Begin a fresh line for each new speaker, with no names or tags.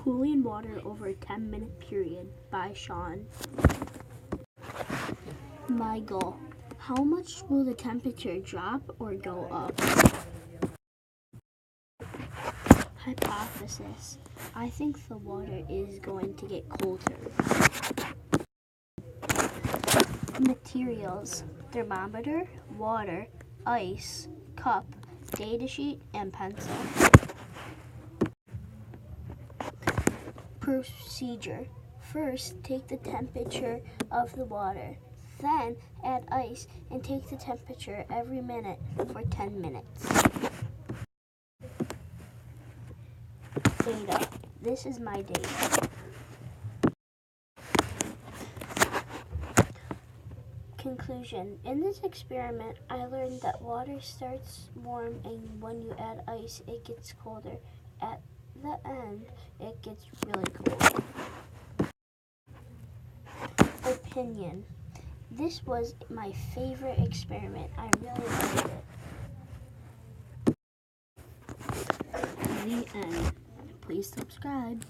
Cooling water over a 10-minute period by Sean. My goal. How much will the temperature drop or go up? Hypothesis. I think the water is going to get colder. Materials. Thermometer, water, ice, cup, datasheet, and pencil. Procedure. First, take the temperature of the water. Then, add ice and take the temperature every minute for 10 minutes. Data. This is my data. Conclusion. In this experiment, I learned that water starts warm and when you add ice, it gets colder. At the end, it gets really cold. Opinion. This was my favorite experiment. I really liked it. The end. Please subscribe.